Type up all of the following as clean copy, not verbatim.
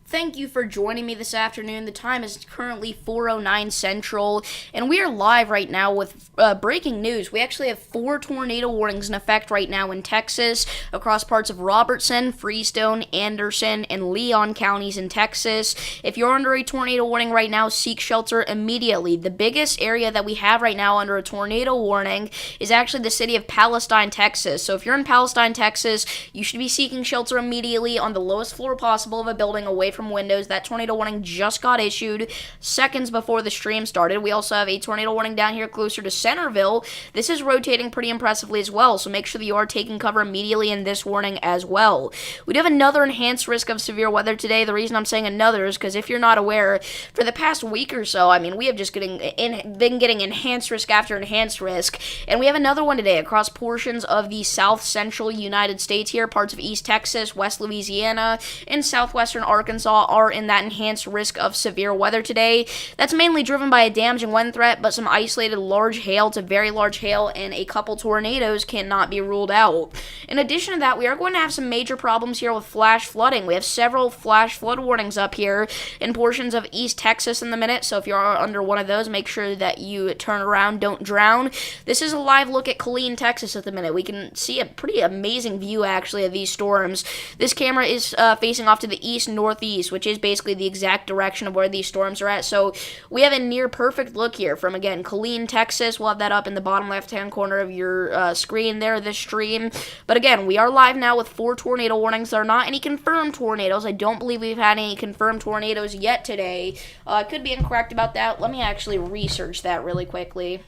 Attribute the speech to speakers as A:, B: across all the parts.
A: Thank you for joining me this afternoon. The time is currently 4:09 Central, and we are live right now with breaking news. We actually have 4 tornado warnings in effect right now in Texas, across parts of Robertson, Freestone, Anderson, and Leon counties in Texas. If you're under a tornado warning right now, seek shelter immediately. The biggest area that we have right now under a tornado warning is actually the city of Palestine, Texas. So if you're in Palestine, Texas, you should be seeking shelter immediately on the lowest floor possible of a building away from windows. That tornado warning just got issued seconds before the stream started. We also have a tornado warning down here closer to Centerville. This is rotating pretty impressively as well, so make sure that you are taking cover immediately in this warning as well. We do have another enhanced risk of severe weather today. The reason I'm saying another is because if you're not aware, for the past week or so, we have just been getting enhanced risk after enhanced risk, and we have another one today across portions of the south central United States here. Parts of East Texas, West Louisiana, and southwestern Arkansas are in that enhanced risk of severe weather today. That's mainly driven by a damaging wind threat, but some isolated large hail to very large hail and a couple tornadoes cannot be ruled out. In addition to that, we are going to have some major problems here with flash flooding. We have several flash flood warnings up here in portions of East Texas in the minute, so if you are under one of those, make sure that you turn around, don't drown. This is a live look at Killeen, Texas at the minute. We can see a pretty amazing view, actually, of these storms. This camera is facing off to the east-northeast, which is basically the exact direction of where these storms are at. So we have a near perfect look here from, again, Killeen, Texas. We'll have that up in the bottom left-hand corner of your screen there, this stream. But again, we are live now with 4 tornado warnings. There are not any confirmed tornadoes. I don't believe we've had any confirmed tornadoes yet today. I could be incorrect about that. Let me actually research that really quickly.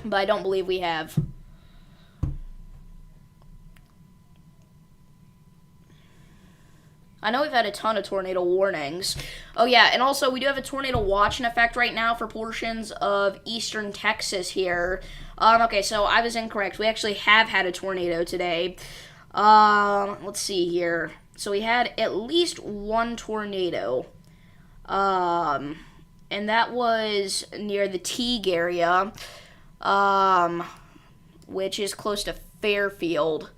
A: But I don't believe we have. I know we've had a ton of tornado warnings. Oh yeah, and also we do have a tornado watch in effect right now for portions of eastern Texas here. Okay, so I was incorrect. We actually have had a tornado today. Let's see here. So we had at least one tornado. And that was near the Teague area, which is close to Fairfield.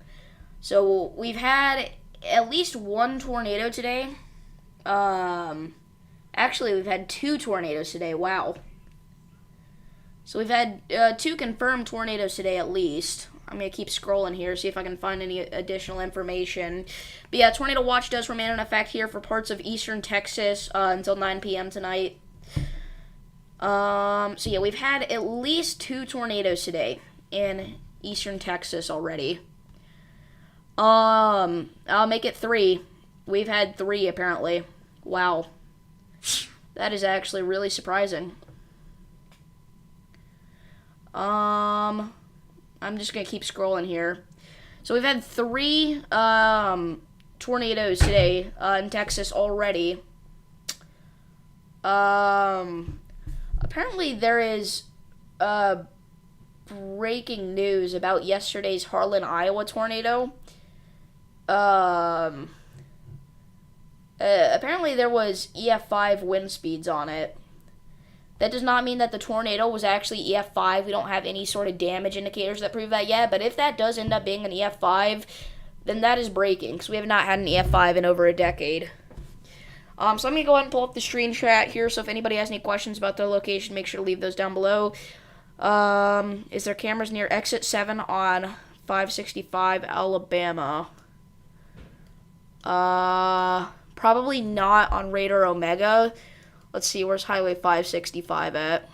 A: So we've had at least one tornado today. Actually, we've had 2 tornadoes today. Wow. So we've had 2 confirmed tornadoes today at least. I'm going to keep scrolling here, see if I can find any additional information. But yeah, tornado watch does remain in effect here for parts of eastern Texas until 9 p.m. tonight. So yeah, we've had at least 2 tornadoes today in eastern Texas already. I'll make it 3. We've had 3 apparently. Wow. That is actually really surprising. I'm just gonna keep scrolling here. So we've had 3 tornadoes today in Texas already. Apparently there is breaking news about yesterday's Harlan, Iowa tornado. Apparently there was EF5 wind speeds on it. That does not mean that the tornado was actually EF5. We don't have any sort of damage indicators that prove that yet, but if that does end up being an EF5, then that is breaking, because we have not had an EF5 in over a decade. So I'm going to go ahead and pull up the screen chat here, so if anybody has any questions about their location, make sure to leave those down below. Is there cameras near exit 7 on 565 Alabama? Probably not on Radar Omega. Let's see, where's Highway 565 at?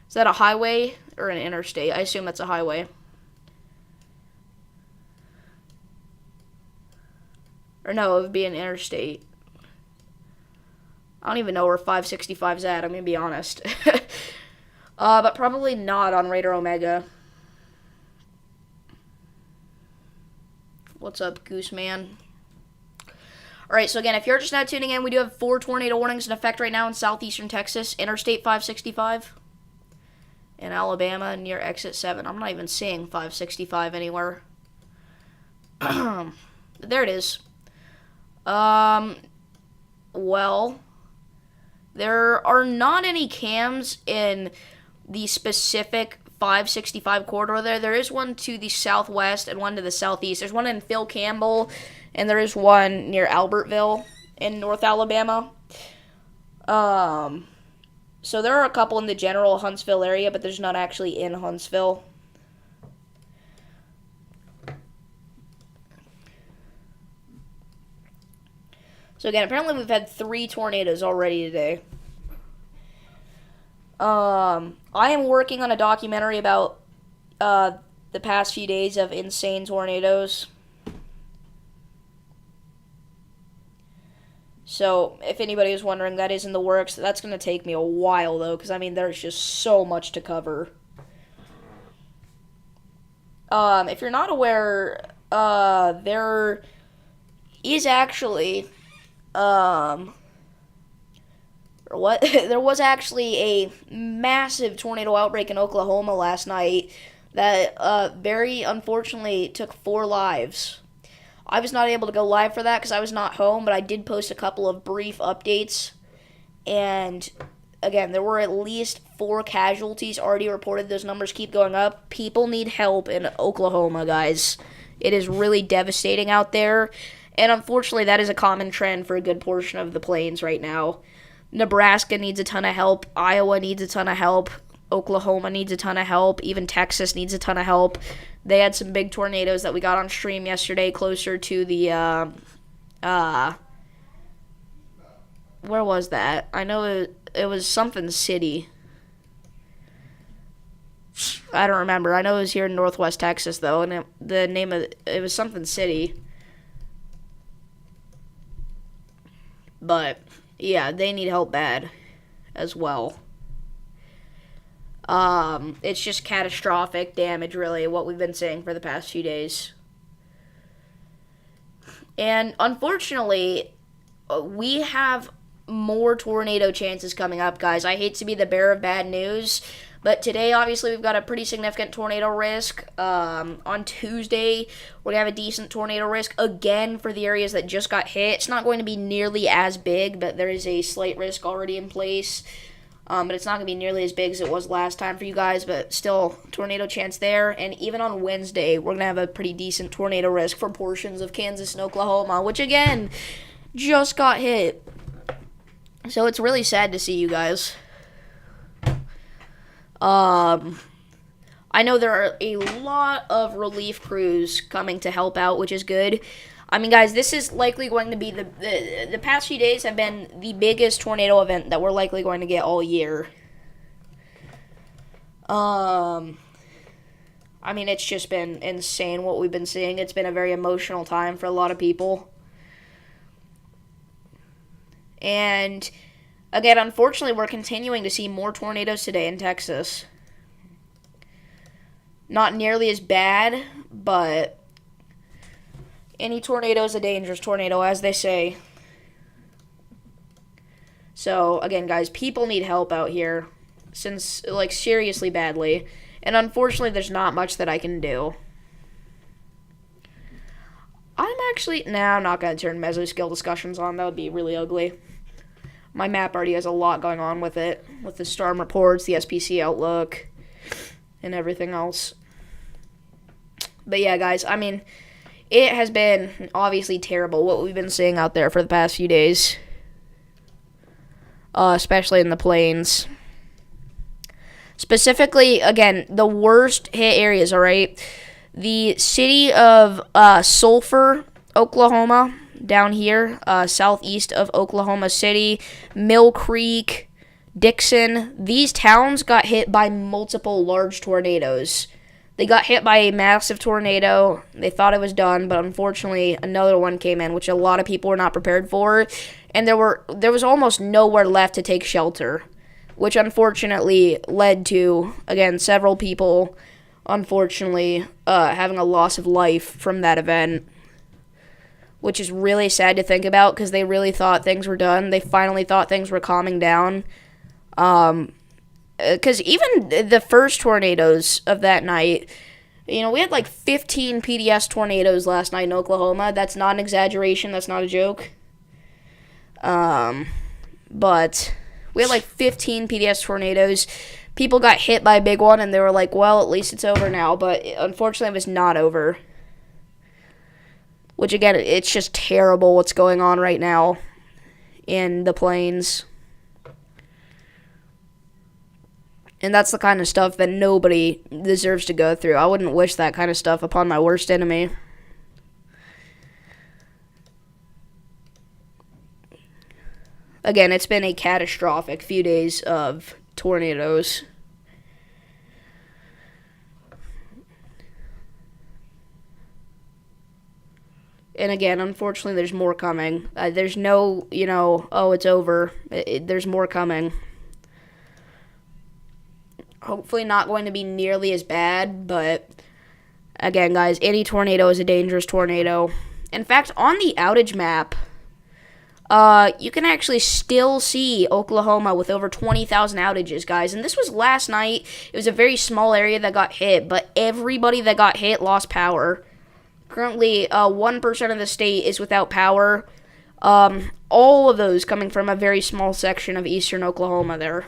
A: Is that a highway or an interstate? I assume that's a highway. Or no, it would be an interstate. I don't even know where 565 is at, I'm going to be honest. But probably not on Radar Omega. What's up, Gooseman? Alright, so again, if you're just now tuning in, we do have 4 tornado warnings in effect right now in southeastern Texas. Interstate 565 in Alabama near exit 7. I'm not even seeing 565 anywhere. There it is. Well, there are not any cams in the specific 565 corridor there. There is one to the southwest and one to the southeast. There's one in Phil Campbell, and there is one near Albertville. in North Alabama. So there are a couple in the general Huntsville area, but there's none actually in Huntsville. So again, apparently we've had 3 tornadoes already today. I am working on a documentary about the past few days of insane tornadoes. So, if anybody is wondering, that is in the works. That's going to take me a while, though, because, I mean, there's just so much to cover. If you're not aware, there is actually, there was actually a massive tornado outbreak in Oklahoma last night that, very unfortunately took 4 lives. I was not able to go live for that because I was not home, but I did post a couple of brief updates. And again, there were at least 4 casualties already reported. Those numbers keep going up. People need help in Oklahoma, guys. It is really devastating out there. And unfortunately, that is a common trend for a good portion of the plains right now. Nebraska needs a ton of help. Iowa needs a ton of help. Oklahoma needs a ton of help. Even Texas needs a ton of help. They had some big tornadoes that we got on stream yesterday closer to the, where was that? I know it was something city. I don't remember. I know it was here in Northwest Texas, though, and the name of it was something city. But, yeah, they need help bad as well. It's just catastrophic damage, really, what we've been seeing for the past few days. And unfortunately, we have more tornado chances coming up, guys. I hate to be the bearer of bad news, but today, obviously, we've got a pretty significant tornado risk. On Tuesday, we're going to have a decent tornado risk, again, for the areas that just got hit. It's not going to be nearly as big, but there is a slight risk already in place. But it's not going to be nearly as big as it was last time for you guys, but still, tornado chance there. And even on Wednesday, we're going to have a pretty decent tornado risk for portions of Kansas and Oklahoma, which, again, just got hit. So it's really sad to see, you guys. I know there are a lot of relief crews coming to help out, which is good. I mean, guys, this is likely going to be the past few days have been the biggest tornado event that we're likely going to get all year. I mean, it's just been insane what we've been seeing. It's been a very emotional time for a lot of people. And, again, unfortunately, we're continuing to see more tornadoes today in Texas. Not nearly as bad, but any tornado is a dangerous tornado, as they say. So, again, guys, people need help out here, seriously badly. And unfortunately, there's not much that I can do. I'm not going to turn mesoscale discussions on. That would be really ugly. My map already has a lot going on with it, with the storm reports, the SPC outlook, and everything else. But yeah, guys, I mean, it has been obviously terrible what we've been seeing out there for the past few days, especially in the plains. Specifically, again, the worst hit areas, all right? The city of Sulphur, Oklahoma, down here, southeast of Oklahoma City, Mill Creek, Dixon, these towns got hit by multiple large tornadoes. They got hit by a massive tornado. They thought it was done, but unfortunately another one came in, which a lot of people were not prepared for. And there was almost nowhere left to take shelter, which unfortunately led to, again, several people, unfortunately, having a loss of life from that event, which is really sad to think about because they really thought things were done. They finally thought things were calming down. Because even the first tornadoes of that night, we had like 15 PDS tornadoes last night in Oklahoma. That's not an exaggeration. That's not a joke. But we had like 15 PDS tornadoes. People got hit by a big one, and they were like, well, at least it's over now. But unfortunately, it was not over. Which, again, it's just terrible what's going on right now. in the plains. And that's the kind of stuff that nobody deserves to go through. I wouldn't wish that kind of stuff upon my worst enemy. Again, it's been a catastrophic few days of tornadoes. And again, unfortunately, there's more coming. There's no, oh, it's over. There's more coming. Hopefully not going to be nearly as bad, but again, guys, any tornado is a dangerous tornado. In fact, on the outage map, you can actually still see Oklahoma with over 20,000 outages, guys. And this was last night. It was a very small area that got hit, but everybody that got hit lost power. Currently, 1% of the state is without power. All of those coming from a very small section of eastern Oklahoma there.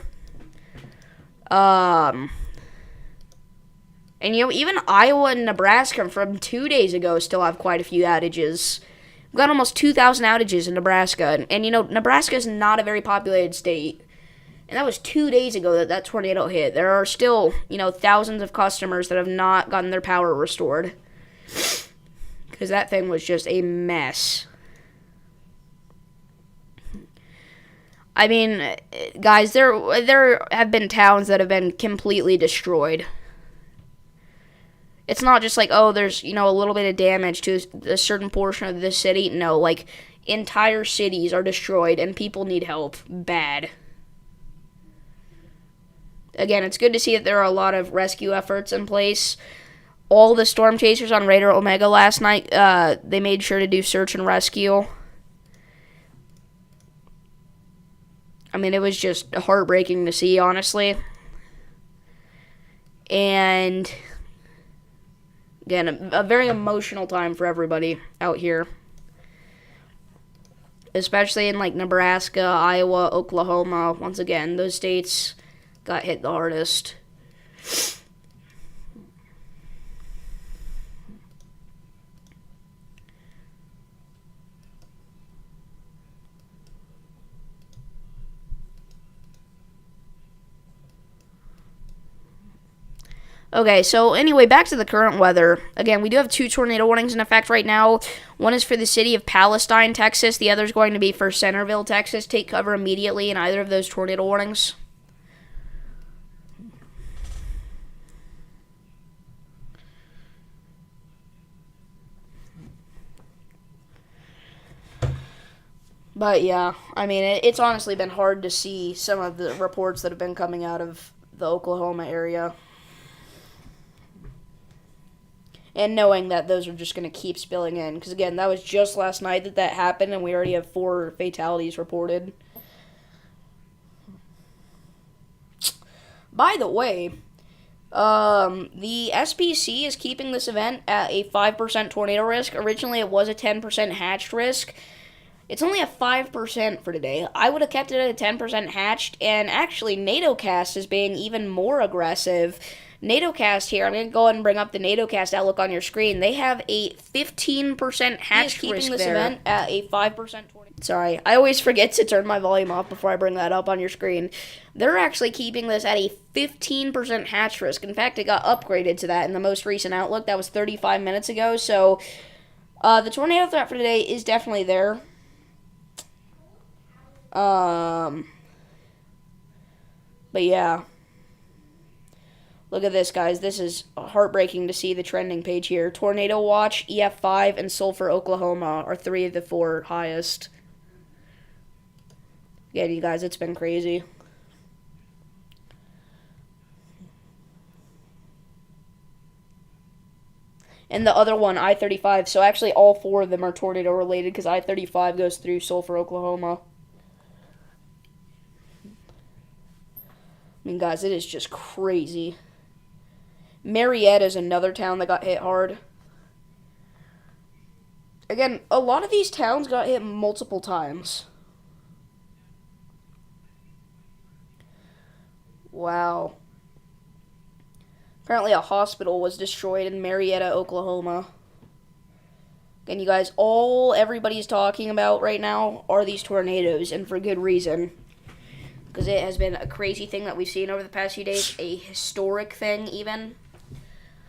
A: And, even Iowa and Nebraska from 2 days ago still have quite a few outages. We've got almost 2,000 outages in Nebraska. And Nebraska is not a very populated state. And that was 2 days ago that tornado hit. There are still, thousands of customers that have not gotten their power restored. Because that thing was just a mess. I mean, guys, there have been towns that have been completely destroyed. It's not just like, oh, there's, a little bit of damage to a certain portion of the city. No, like, entire cities are destroyed and people need help bad. Again, it's good to see that there are a lot of rescue efforts in place. All the storm chasers on Raider Omega last night, they made sure to do search and rescue. I mean, it was just heartbreaking to see, honestly. And, again, a very emotional time for everybody out here. Especially in, Nebraska, Iowa, Oklahoma. Once again, those states got hit the hardest. Okay, so anyway, back to the current weather. Again, we do have 2 tornado warnings in effect right now. One is for the city of Palestine, Texas. The other is going to be for Centerville, Texas. Take cover immediately in either of those tornado warnings. But yeah, I mean, it's honestly been hard to see some of the reports that have been coming out of the Oklahoma area. And knowing that those are just going to keep spilling in. Because, again, that was just last night that happened, and we already have 4 fatalities reported. By the way, the SPC is keeping this event at a 5% tornado risk. Originally, it was a 10% hatched risk. It's only a 5% for today. I would have kept it at a 10% hatched, and actually, NATOcast is being even more aggressive. NATOcast here, I'm going to go ahead and bring up the NATOcast outlook on your screen. They have a 15% hatched risk keeping this event at a 5%. Sorry, I always forget to turn my volume off before I bring that up on your screen. They're actually keeping this at a 15% hatch risk. In fact, it got upgraded to that in the most recent outlook. That was 35 minutes ago. So, the tornado threat for today is definitely there. But yeah. Look at this, guys. This is heartbreaking to see the trending page here. Tornado Watch, EF5, and Sulphur, Oklahoma are 3 of the 4 highest. Yeah, you guys, it's been crazy. And the other one, I-35. So actually all 4 of them are tornado related because I-35 goes through Sulphur, Oklahoma. I mean, guys, it is just crazy. Marietta is another town that got hit hard. Again, a lot of these towns got hit multiple times. Wow. Apparently a hospital was destroyed in Marietta, Oklahoma. And you guys, everybody's talking about right now are these tornadoes, and for good reason. Because it has been a crazy thing that we've seen over the past few days, a historic thing even.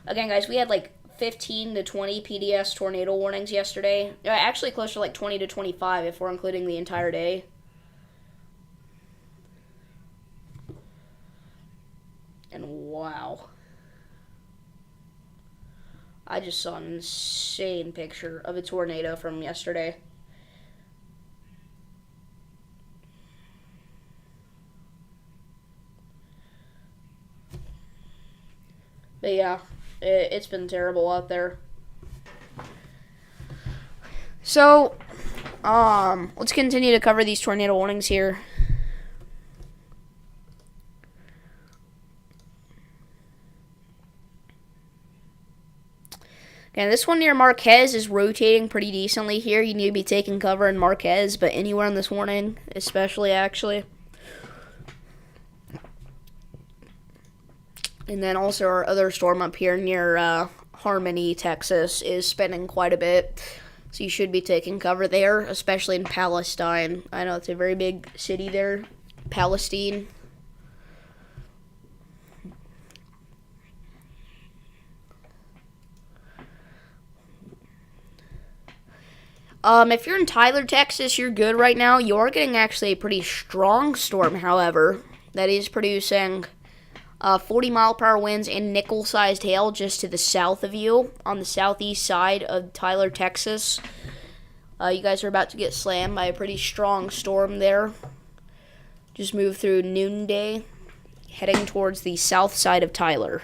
A: Again, guys, we had like 15 to 20 PDS tornado warnings yesterday. Actually, closer to like 20 to 25 if we're including the entire day. And wow. I just saw an insane picture of a tornado from yesterday. But yeah, it's been terrible out there. So, let's continue to cover these tornado warnings here. And this one near Marquez is rotating pretty decently here. You need to be taking cover in Marquez, but anywhere in this warning, especially actually. And then also our other storm up here near Harmony, Texas, is spinning quite a bit. So you should be taking cover there, especially in Palestine. I know it's a very big city there, Palestine. If you're in Tyler, Texas, you're good right now. You are getting actually a pretty strong storm, however, that is producing 40-mile-per-hour winds and nickel-sized hail just to the south of you on the southeast side of Tyler, Texas. You guys are about to get slammed by a pretty strong storm there. Just move through noonday, heading towards the south side of Tyler.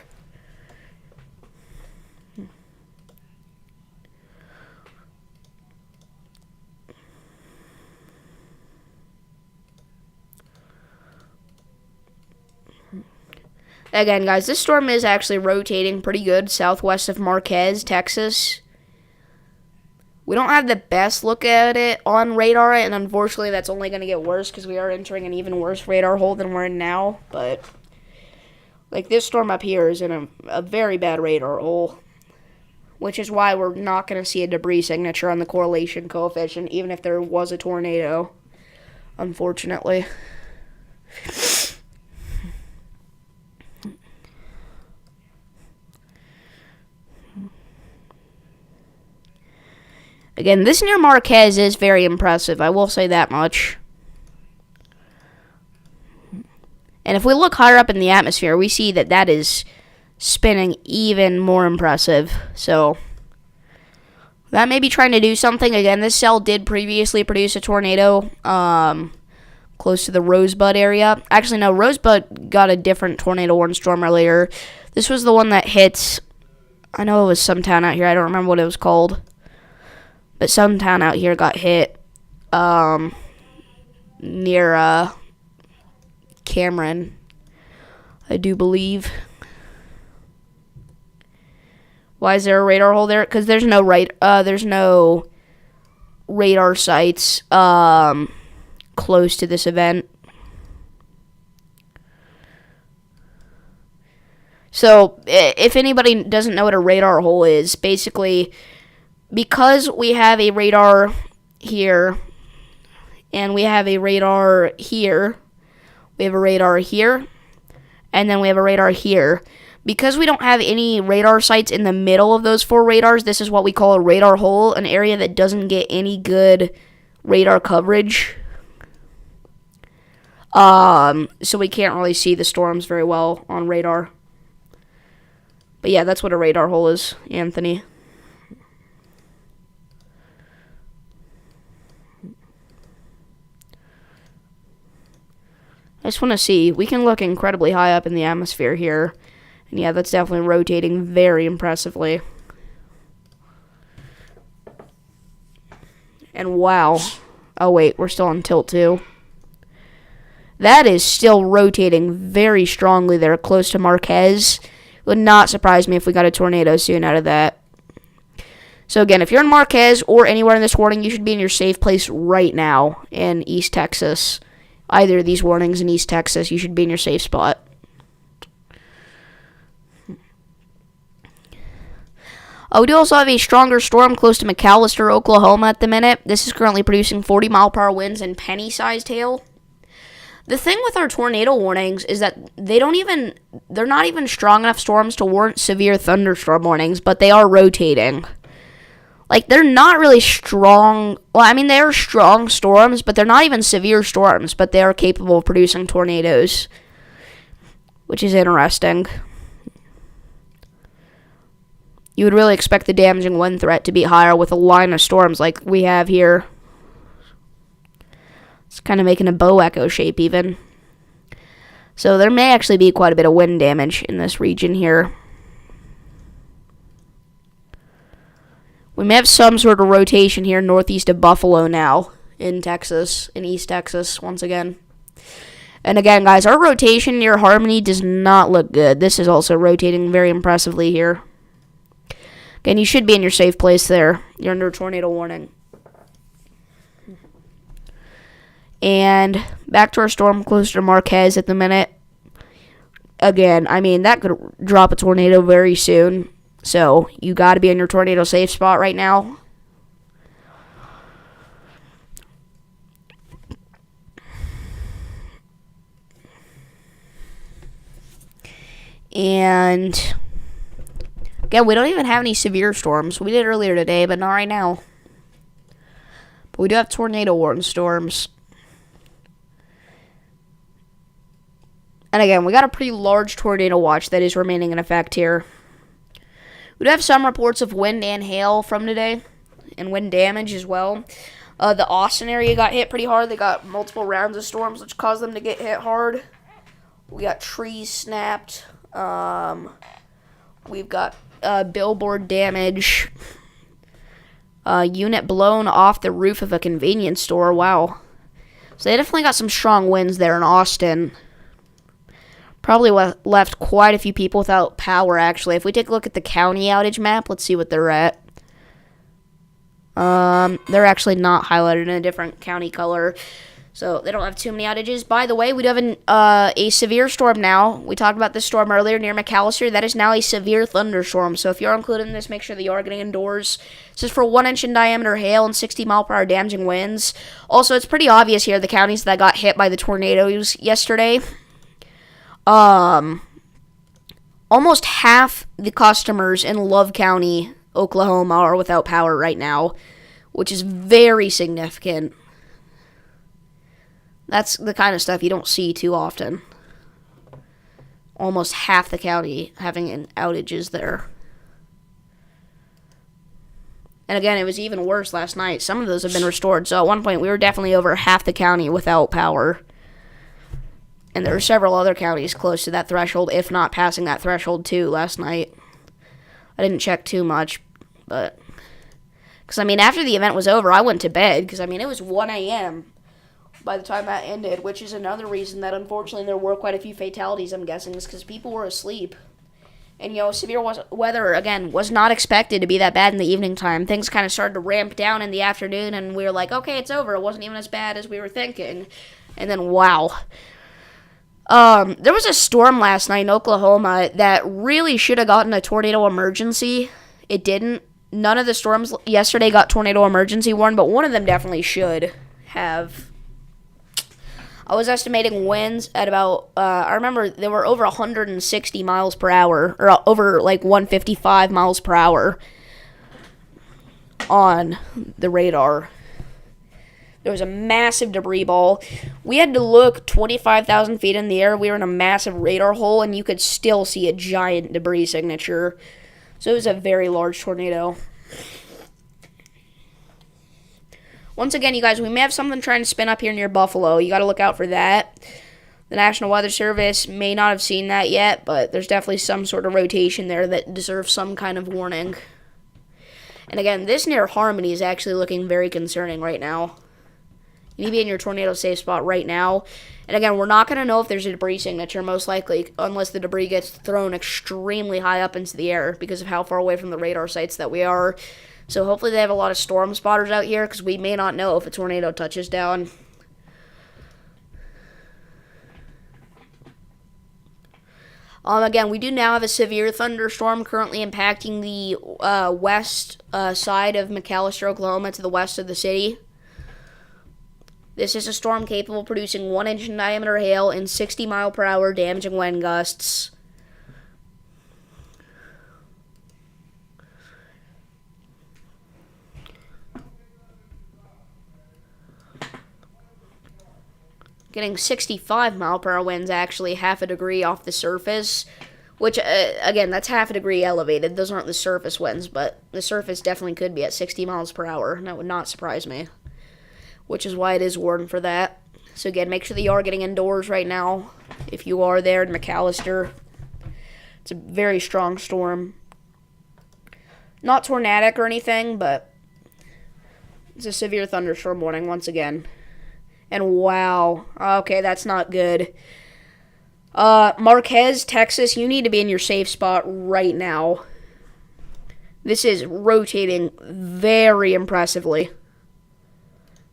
A: Again, guys, this storm is actually rotating pretty good southwest of Marquez, Texas. We don't have the best look at it on radar, and unfortunately that's only going to get worse because we are entering an even worse radar hole than we're in now. But, like, this storm up here is in a very bad radar hole, which is why we're not going to see a debris signature on the correlation coefficient, even if there was a tornado, unfortunately. Again, this near Marquez is very impressive. I will say that much. And if we look higher up in the atmosphere, we see that that is spinning even more impressive. So, that may be trying to do something. Again, this cell did previously produce a tornado close to the Rosebud area. Actually, no, Rosebud got a different tornado warning storm earlier. This was the one that hit, I know it was some town out here. I don't remember what it was called. But some town out here got hit near Cameron, I do believe. Why is there a radar hole there? Because there's no radar sites close to this event. So, if anybody doesn't know what a radar hole is, basically, because we have a radar here, and we have a radar here, we have a radar here, and then we have a radar here. Because we don't have any radar sites in the middle of those four radars, this is what we call a radar hole, an area that doesn't get any good radar coverage. So we can't really see the storms very well on radar. But yeah, that's what a radar hole is, Anthony. I just want to see. We can look incredibly high up in the atmosphere here. And yeah, that's definitely rotating very impressively. And wow. Oh wait, we're still on tilt too. That is still rotating very strongly there, close to Marquez. It would not surprise me if we got a tornado soon out of that. So again, if you're in Marquez or anywhere in this warning, you should be in your safe place right now in East Texas. Either of these warnings in East Texas, you should be in your safe spot. We do also have a stronger storm close to McAllister, Oklahoma at the minute. This is currently producing 40-mile-per-hour winds and penny-sized hail. The thing with our tornado warnings is that they're not even strong enough storms to warrant severe thunderstorm warnings, but they are rotating. Like, they're not really strong. Well, I mean, they are strong storms, but they're not even severe storms, but they are capable of producing tornadoes, which is interesting. You would really expect the damaging wind threat to be higher with a line of storms like we have here. It's kind of making a bow echo shape even. So there may actually be quite a bit of wind damage in this region here. We may have some sort of rotation here northeast of Buffalo now in Texas, in East Texas once again. And again, guys, our rotation near Harmony does not look good. This is also rotating very impressively here. Again, you should be in your safe place there. You're under a tornado warning. And back to our storm closer to Marquez at the minute. Again, I mean, that could drop a tornado very soon. So, you got to be in your tornado safe spot right now. And again, we don't even have any severe storms. We did earlier today, but not right now. But we do have tornado warning storms. And again, we got a pretty large tornado watch that is remaining in effect here. We do have some reports of wind and hail from today, and wind damage as well. The Austin area got hit pretty hard. They got multiple rounds of storms, which caused them to get hit hard. We got trees snapped. We've got billboard damage. Unit blown off the roof of a convenience store. Wow. So they definitely got some strong winds there in Austin. Probably left quite a few people without power, actually. If we take a look at the county outage map, let's see what they're at. They're actually not highlighted in a different county color, so they don't have too many outages. By the way, we do have a severe storm now. We talked about this storm earlier near McAllister. That is now a severe thunderstorm, so if you're included in this, make sure that you are getting indoors. This is for 1-inch in diameter hail and 60-mile-per-hour damaging winds. Also, it's pretty obvious here the counties that got hit by the tornadoes yesterday. Almost half the customers in Love County, Oklahoma, are without power right now, which is very significant. That's the kind of stuff you don't see too often. Almost half the county having outages there. And again, it was even worse last night. Some of those have been restored, so at one point we were definitely over half the county without power. And there were several other counties close to that threshold, if not passing that threshold too, last night. I didn't check too much, but... Because, I mean, after the event was over, I went to bed, because, I mean, it was 1 a.m. by the time that ended, which is another reason that, unfortunately, there were quite a few fatalities, I'm guessing, is because people were asleep. And, you know, severe weather, again, was not expected to be that bad in the evening time. Things kind of started to ramp down in the afternoon, and we were like, okay, it's over. It wasn't even as bad as we were thinking. And then, wow. There was a storm last night in Oklahoma that really should have gotten a tornado emergency. It didn't. None of the storms yesterday got tornado emergency warned, but one of them definitely should have. I was estimating winds at about, I remember they were over 160 miles per hour, or over like 155 miles per hour on the radar. There was a massive debris ball. We had to look 25,000 feet in the air. We were in a massive radar hole, and you could still see a giant debris signature. So it was a very large tornado. Once again, you guys, we may have something trying to spin up here near Buffalo. You got to look out for that. The National Weather Service may not have seen that yet, but there's definitely some sort of rotation there that deserves some kind of warning. And again, this near Harmony is actually looking very concerning right now. You need to be in your tornado safe spot right now. And again, we're not going to know if there's a debris signature, most likely, unless the debris gets thrown extremely high up into the air because of how far away from the radar sites that we are. So hopefully they have a lot of storm spotters out here because we may not know if a tornado touches down. Again, we do now have a severe thunderstorm currently impacting the west side of McAlester, Oklahoma, to the west of the city. This is a storm capable of producing 1-inch in diameter hail and 60-mile-per-hour damaging wind gusts. Getting 65-mile-per-hour winds, actually half a degree off the surface, which, again, that's half a degree elevated. Those aren't the surface winds, but the surface definitely could be at 60 miles per hour, and that would not surprise me, which is why it is warned for that. So, again, make sure that you are getting indoors right now if you are there in McAlester. It's a very strong storm. Not tornadic or anything, but it's a severe thunderstorm warning once again. And wow, okay, that's not good. Marquez, Texas, you need to be in your safe spot right now. This is rotating very impressively.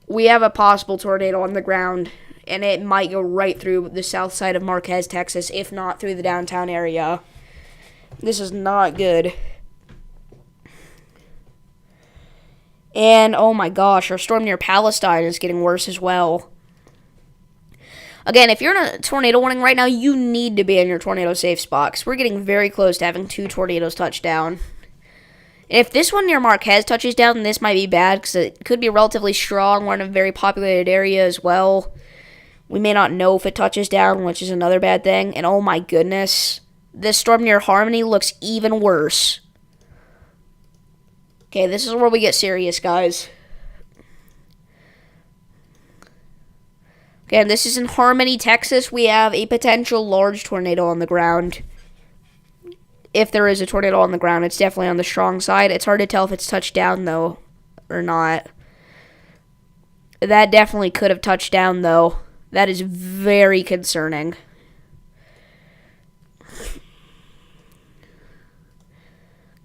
A: We have a possible tornado on the ground, and it might go right through the south side of Marquez, Texas, if not through the downtown area. This is not good. And, oh my gosh, our storm near Palestine is getting worse as well. Again, if you're in a tornado warning right now, you need to be in your tornado safe spot, because we're getting very close to having 2 tornadoes touch down. If this one near Marquez touches down, then this might be bad, because it could be relatively strong. We're in a very populated area as well. We may not know if it touches down, which is another bad thing. And, oh my goodness, this storm near Harmony looks even worse. Okay, this is where we get serious, guys. Again, this is in Harmony, Texas. We have a potential large tornado on the ground. If there is a tornado on the ground, it's definitely on the strong side. It's hard to tell if it's touched down, though, or not. That definitely could have touched down, though. That is very concerning.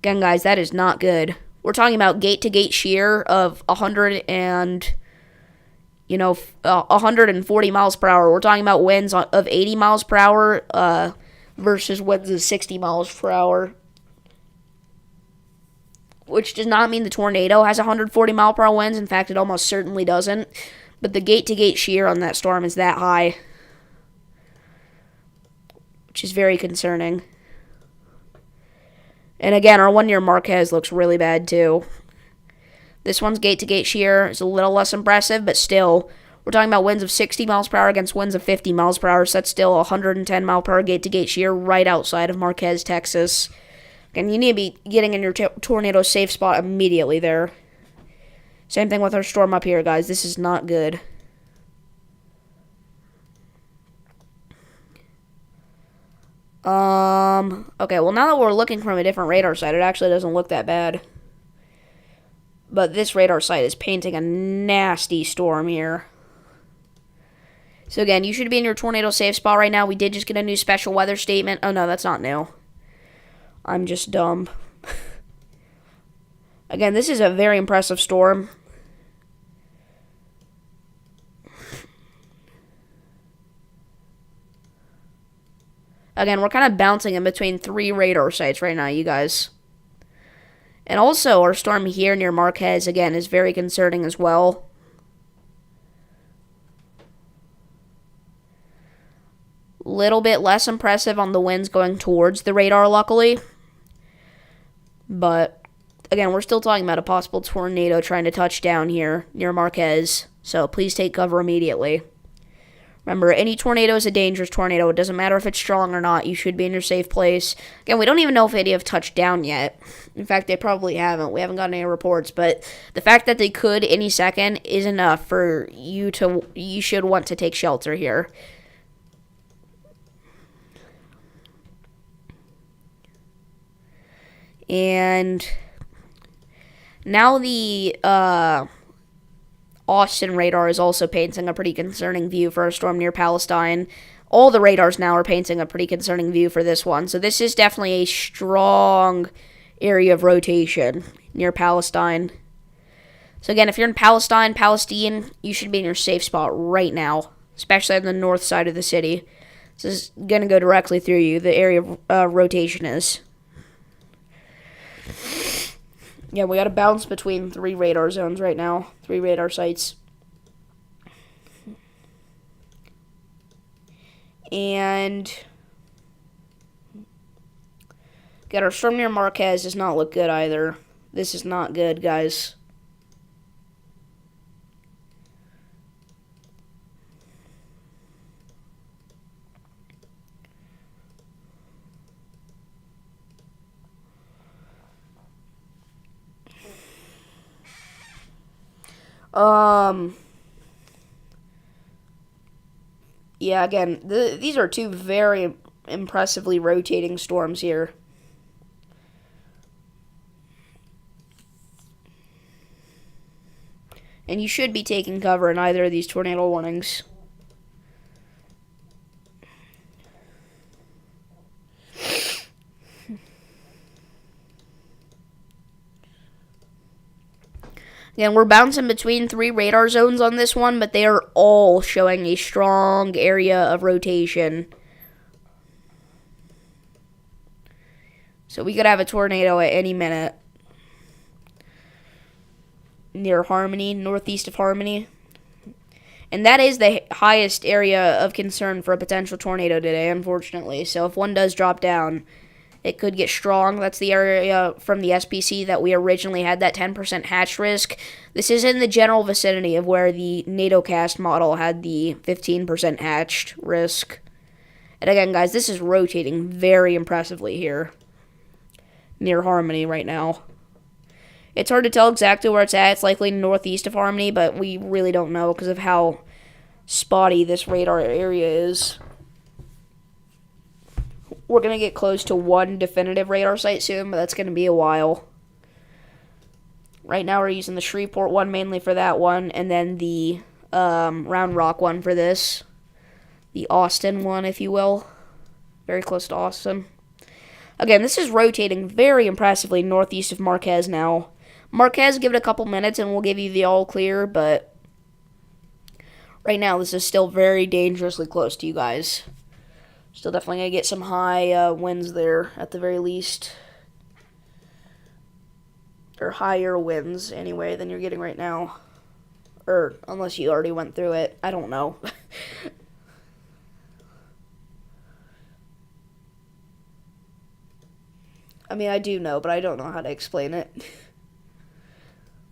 A: Again, guys, that is not good. We're talking about gate-to-gate shear of 140 miles per hour. We're talking about winds of 80 miles per hour versus winds of 60 miles per hour. Which does not mean the tornado has 140 mile per hour winds. In fact, it almost certainly doesn't. But the gate-to-gate shear on that storm is that high, which is very concerning. And again, our one near Marquez looks really bad too. This one's gate-to-gate shear is a little less impressive, but still, we're talking about winds of 60 miles per hour against winds of 50 miles per hour, so that's still 110 mile per hour gate-to-gate shear right outside of Marquez, Texas. And you need to be getting in your tornado safe spot immediately there. Same thing with our storm up here, guys. This is not good. Okay, well, now that we're looking from a different radar site, it actually doesn't look that bad. But this radar site is painting a nasty storm here. So again, you should be in your tornado safe spot right now. We did just get a new special weather statement. Oh no, that's not new. I'm just dumb. Again, this is a very impressive storm. Again, we're kind of bouncing in between 3 radar sites right now, you guys. And also, our storm here near Marquez, again, is very concerning as well. Little bit less impressive on the winds going towards the radar, luckily. But, again, we're still talking about a possible tornado trying to touch down here near Marquez. So, please take cover immediately. Remember, any tornado is a dangerous tornado. It doesn't matter if it's strong or not. You should be in your safe place. Again, we don't even know if any have touched down yet. In fact, they probably haven't. We haven't gotten any reports. But the fact that they could any second is enough for you should want to take shelter here. And now the Austin radar is also painting a pretty concerning view for a storm near Palestine. All the radars now are painting a pretty concerning view for this one. So this is definitely a strong area of rotation near Palestine. So again, if you're in Palestine, you should be in your safe spot right now, especially on the north side of the city. This is going to go directly through you. The area of rotation is. Yeah, we got to bounce between 3 radar zones right now. 3 radar sites. And got our storm near Marquez does not look good either. This is not good, guys. Yeah, again, these are 2 very impressively rotating storms here. And you should be taking cover in either of these tornado warnings. Again, we're bouncing between 3 radar zones on this one, but they are all showing a strong area of rotation. So we could have a tornado at any minute. Near Harmony, northeast of Harmony. And that is the highest area of concern for a potential tornado today, unfortunately. So if one does drop down, it could get strong. That's the area from the SPC that we originally had that 10% hatch risk. This is in the general vicinity of where the NATOcast model had the 15% hatched risk. And again, guys, this is rotating very impressively here. Near Harmony right now. It's hard to tell exactly where it's at. It's likely northeast of Harmony, but we really don't know because of how spotty this radar area is. We're going to get close to 1 definitive radar site soon, but that's going to be a while. Right now we're using the Shreveport one mainly for that one, and then the Round Rock one for this. The Austin one, if you will. Very close to Austin. Again, this is rotating very impressively northeast of Marquez now. Marquez, give it a couple minutes and we'll give you the all clear, but right now this is still very dangerously close to you guys. Still definitely going to get some high winds there at the very least. Or higher winds, anyway, than you're getting right now. Or, unless you already went through it. I don't know. I mean, I do know, but I don't know how to explain it.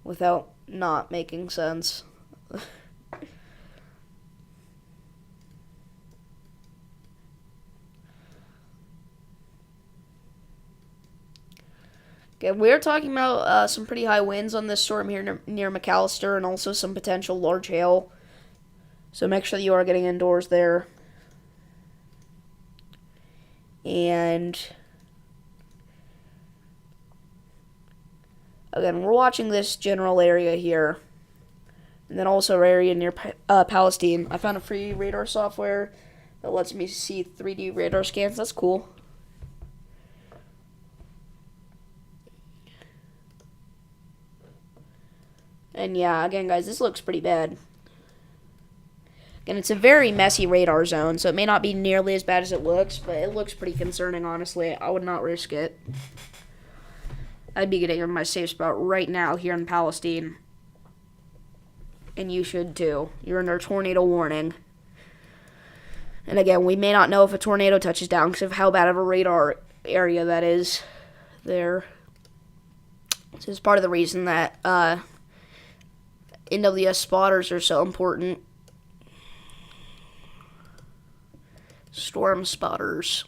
A: Without not making sense. Okay, we're talking about some pretty high winds on this storm here near McAllister, and also some potential large hail. So make sure that you are getting indoors there. And again, we're watching this general area here. And then also our area near Palestine. I found a free radar software that lets me see 3D radar scans. That's cool. And yeah, again, guys, this looks pretty bad. Again, it's a very messy radar zone, so it may not be nearly as bad as it looks, but it looks pretty concerning, honestly. I would not risk it. I'd be getting in my safe spot right now here in Palestine. And you should too. You're under tornado warning. And again, we may not know if a tornado touches down because of how bad of a radar area that is there. This is part of the reason that NWS spotters are so important. Storm spotters.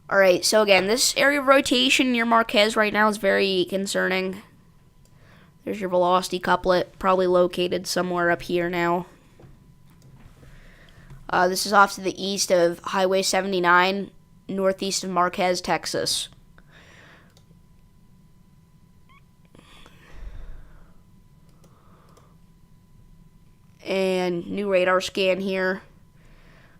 A: Alright, so again, this area of rotation near Marquez right now is very concerning. There's your velocity couplet, probably located somewhere up here now. This is off to the east of Highway 79, northeast of Marquez, Texas. And new radar scan here.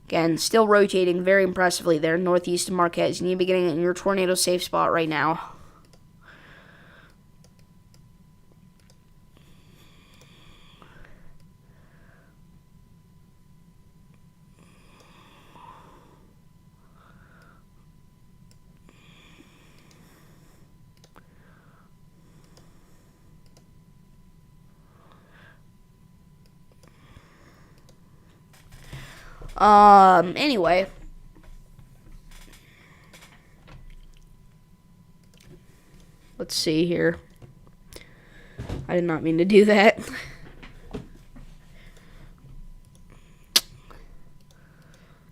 A: Again, still rotating very impressively there, northeast of Marquez. You need to be getting in your tornado safe spot right now. Anyway. Let's see here. I did not mean to do that.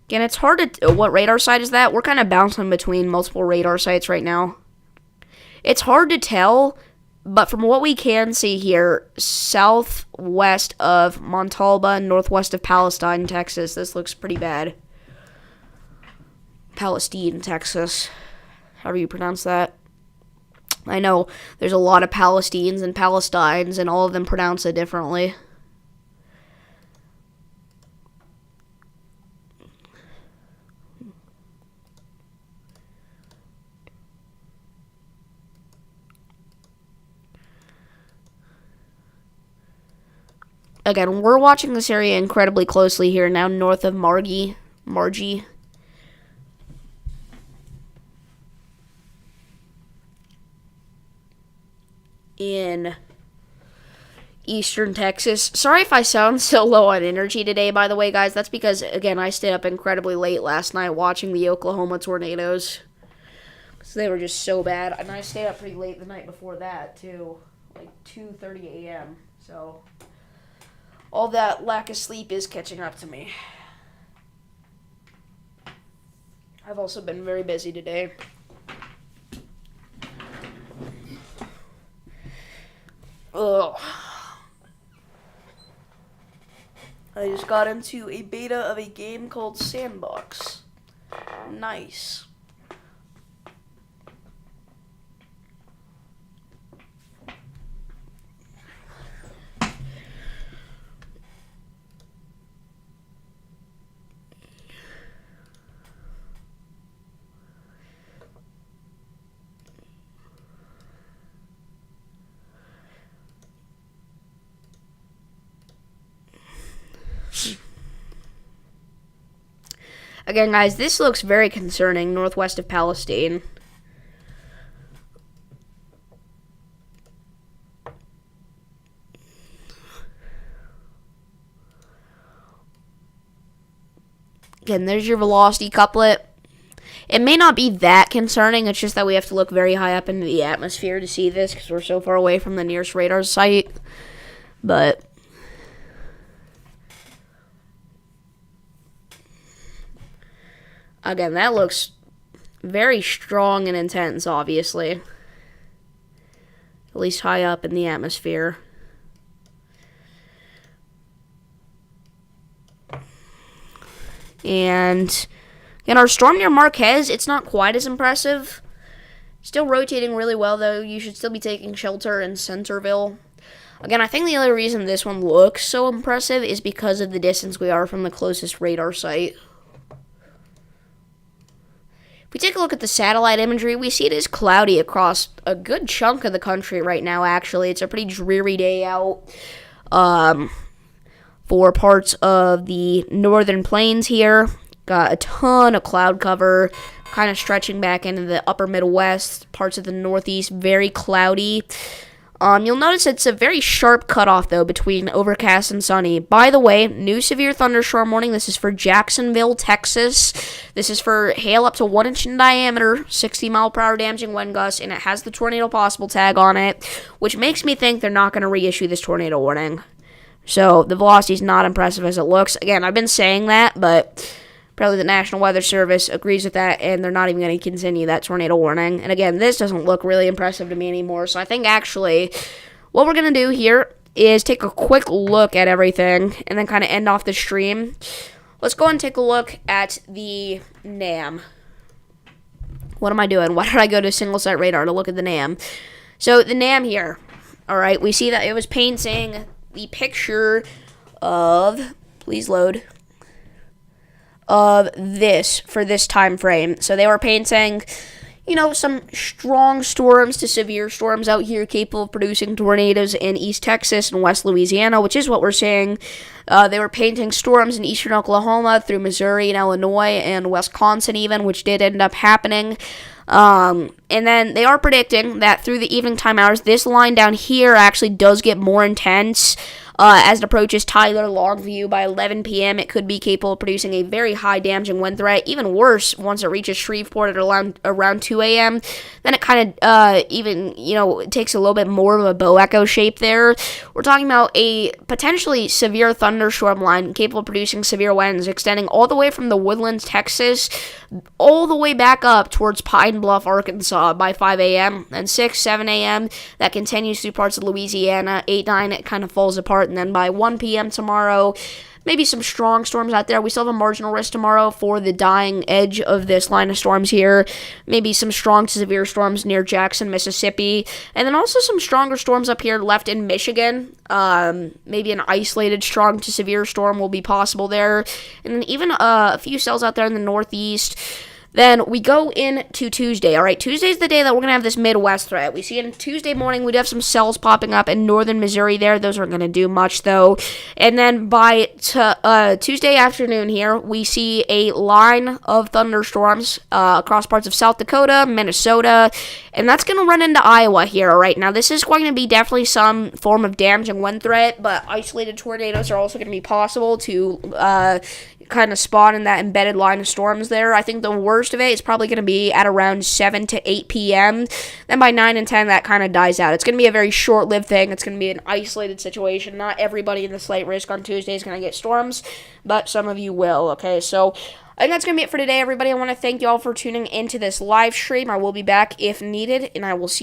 A: Again, it's hard to... What radar site is that? We're kind of bouncing between multiple radar sites right now. It's hard to tell, but from what we can see here, southwest of Montalba, northwest of Palestine, Texas, this looks pretty bad. Palestine, Texas. However you pronounce that. I know there's a lot of Palestines and Palestines, and all of them pronounce it differently. Again, we're watching this area incredibly closely here, now north of Margie. In eastern Texas. Sorry if I sound so low on energy today, by the way, guys. That's because, again, I stayed up incredibly late last night watching the Oklahoma tornadoes. So they were just so bad. And I stayed up pretty late the night before that, too. Like 2:30 a.m. So all that lack of sleep is catching up to me. I've also been very busy today. Ugh. I just got into a beta of a game called Sandbox. Nice. Again, guys, this looks very concerning, northwest of Palestine. Again, there's your velocity couplet. It may not be that concerning, it's just that we have to look very high up into the atmosphere to see this, because we're so far away from the nearest radar site. But again, that looks very strong and intense, obviously. At least high up in the atmosphere. And again, our storm near Marquez, it's not quite as impressive. Still rotating really well, though. You should still be taking shelter in Centerville. Again, I think the other reason this one looks so impressive is because of the distance we are from the closest radar site. If we take a look at the satellite imagery, we see it is cloudy across a good chunk of the country right now, actually. It's a pretty dreary day out for parts of the northern plains here. Got a ton of cloud cover, kind of stretching back into the upper Midwest, parts of the Northeast, very cloudy. You'll notice it's a very sharp cutoff, though, between overcast and sunny. By the way, new severe thunderstorm warning. This is for Jacksonville, Texas. This is for hail up to 1 inch in diameter, 60 mile per hour damaging wind gusts, and it has the tornado possible tag on it, which makes me think they're not going to reissue this tornado warning. So the velocity is not impressive as it looks. Again, I've been saying that, but apparently the National Weather Service agrees with that, and they're not even going to continue that tornado warning. And again, this doesn't look really impressive to me anymore. So I think actually what we're going to do here is take a quick look at everything and then kind of end off the stream. Let's go and take a look at the NAM. What am I doing? Why did I go to single site radar to look at the NAM? So the NAM here, all right, we see that it was painting the picture of, please load, of this for this time frame. So they were painting, you know, some strong storms to severe storms out here capable of producing tornadoes in East Texas and West Louisiana, which is what we're seeing. They were painting storms in eastern Oklahoma through Missouri and Illinois and Wisconsin even, which did end up happening. And then they are predicting that through the evening time hours, this line down here actually does get more intense. As it approaches Tyler Longview by 11 p.m., it could be capable of producing a very high damaging wind threat. Even worse, once it reaches Shreveport at around 2 a.m., then it kind of it takes a little bit more of a bow echo shape there. We're talking about a potentially severe thunderstorm line capable of producing severe winds extending all the way from the Woodlands, Texas, all the way back up towards Pine Bluff, Arkansas by 5 a.m. and 6, 7 a.m. That continues through parts of Louisiana. 8, 9, it kind of falls apart. And then by 1 p.m. tomorrow, maybe some strong storms out there. We still have a marginal risk tomorrow for the dying edge of this line of storms here. Maybe some strong to severe storms near Jackson, Mississippi. And then also some stronger storms up here left in Michigan. Maybe an isolated strong to severe storm will be possible there. And then even a few cells out there in the northeast. Then we go into Tuesday. All right, Tuesday's the day that we're going to have this Midwest threat. We see it on Tuesday morning. We do have some cells popping up in northern Missouri there. Those aren't going to do much, though. And then by Tuesday afternoon here, we see a line of thunderstorms across parts of South Dakota, Minnesota, and that's going to run into Iowa here. All right, now this is going to be definitely some form of damaging wind threat, but isolated tornadoes are also going to be possible to kind of spawn in that embedded line of storms there. I think the worst of it is probably going to be at around 7 to 8 p.m. Then by 9 and 10, that kind of dies out. It's going to be a very short-lived thing. It's going to be an isolated situation. Not everybody in the slight risk on Tuesday is going to get storms, but some of you will, okay? So I think that's going to be it for today, everybody. I want to thank you all for tuning into this live stream. I will be back if needed, and I will see you